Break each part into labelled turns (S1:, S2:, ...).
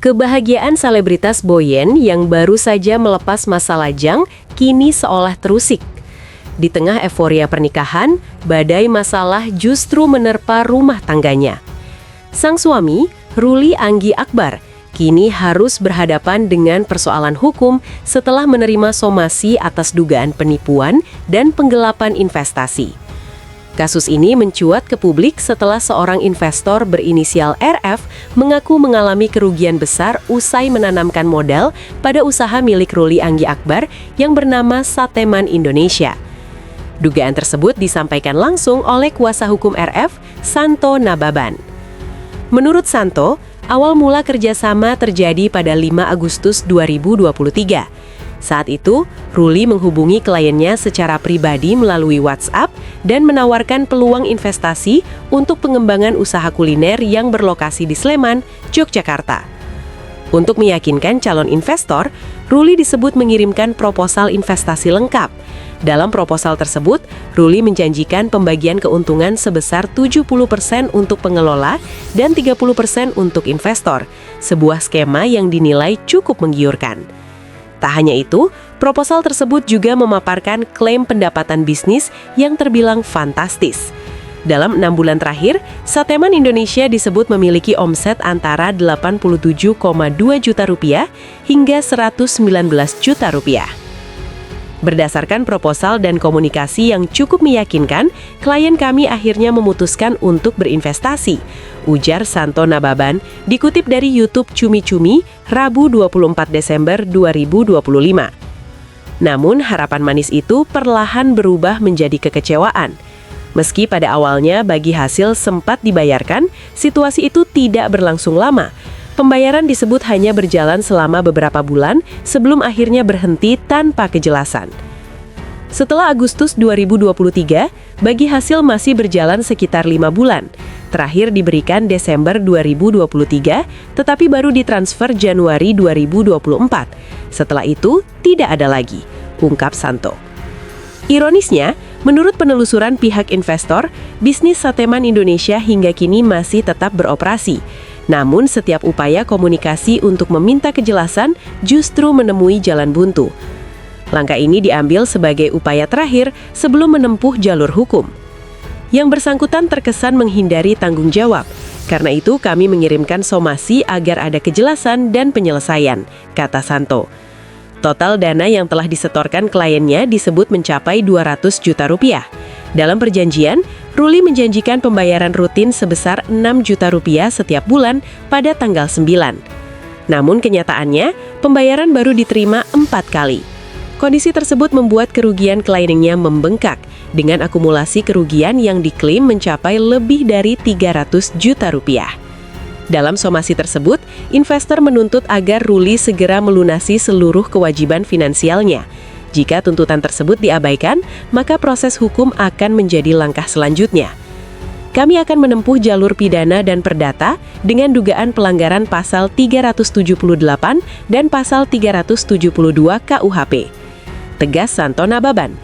S1: Kebahagiaan selebritas Boyen yang baru saja melepas masa lajang kini seolah terusik. Di tengah euforia pernikahan, badai masalah justru menerpa rumah tangganya. Sang suami, Ruli Anggi Akbar, kini harus berhadapan dengan persoalan hukum setelah menerima somasi atas dugaan penipuan dan penggelapan investasi. Kasus ini mencuat ke publik setelah seorang investor berinisial RF mengaku mengalami kerugian besar usai menanamkan modal pada usaha milik Ruli Anggi Akbar yang bernama Sateman Indonesia. Dugaan tersebut disampaikan langsung oleh kuasa hukum RF, Santo Nababan. Menurut Santo, awal mula kerjasama terjadi pada 5 Agustus 2023. Saat itu, Ruli menghubungi kliennya secara pribadi melalui WhatsApp dan menawarkan peluang investasi untuk pengembangan usaha kuliner yang berlokasi di Sleman, Yogyakarta. Untuk meyakinkan calon investor, Ruli disebut mengirimkan proposal investasi lengkap. Dalam proposal tersebut, Ruli menjanjikan pembagian keuntungan sebesar 70% untuk pengelola dan 30% untuk investor, sebuah skema yang dinilai cukup menggiurkan. Tak hanya itu, proposal tersebut juga memaparkan klaim pendapatan bisnis yang terbilang fantastis. Dalam 6 bulan terakhir, Sateman Indonesia disebut memiliki omset antara 87,2 juta rupiah hingga 119 juta rupiah. Berdasarkan proposal dan komunikasi yang cukup meyakinkan, klien kami akhirnya memutuskan untuk berinvestasi, ujar Santo Nababan, dikutip dari YouTube Cumi Cumi, Rabu 24 Desember 2025. Namun, harapan manis itu perlahan berubah menjadi kekecewaan. Meski pada awalnya bagi hasil sempat dibayarkan, situasi itu tidak berlangsung lama. Pembayaran disebut hanya berjalan selama beberapa bulan sebelum akhirnya berhenti tanpa kejelasan. Setelah Agustus 2023, bagi hasil masih berjalan sekitar 5 bulan. Terakhir diberikan Desember 2023, tetapi baru ditransfer Januari 2024. Setelah itu, tidak ada lagi, ungkap Santo. Ironisnya, menurut penelusuran pihak investor, bisnis Sateman Indonesia hingga kini masih tetap beroperasi. Namun setiap upaya komunikasi untuk meminta kejelasan justru menemui jalan buntu. Langkah ini diambil sebagai upaya terakhir sebelum menempuh jalur hukum. Yang bersangkutan terkesan menghindari tanggung jawab. Karena itu kami mengirimkan somasi agar ada kejelasan dan penyelesaian, kata Santo. Total dana yang telah disetorkan kliennya disebut mencapai 200 juta rupiah. Dalam perjanjian, Ruli menjanjikan pembayaran rutin sebesar 6 juta rupiah setiap bulan pada tanggal 9. Namun kenyataannya, pembayaran baru diterima 4 kali. Kondisi tersebut membuat kerugian kliennya membengkak, dengan akumulasi kerugian yang diklaim mencapai lebih dari 300 juta rupiah. Dalam somasi tersebut, investor menuntut agar Ruli segera melunasi seluruh kewajiban finansialnya. Jika tuntutan tersebut diabaikan, maka proses hukum akan menjadi langkah selanjutnya. Kami akan menempuh jalur pidana dan perdata dengan dugaan pelanggaran pasal 378 dan pasal 372 KUHP. Tegas Santo Nababan.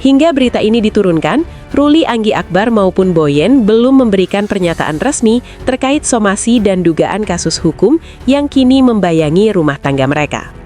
S1: Hingga berita ini diturunkan, Ruli Anggi Akbar maupun Boyen belum memberikan pernyataan resmi terkait somasi dan dugaan kasus hukum yang kini membayangi rumah tangga mereka.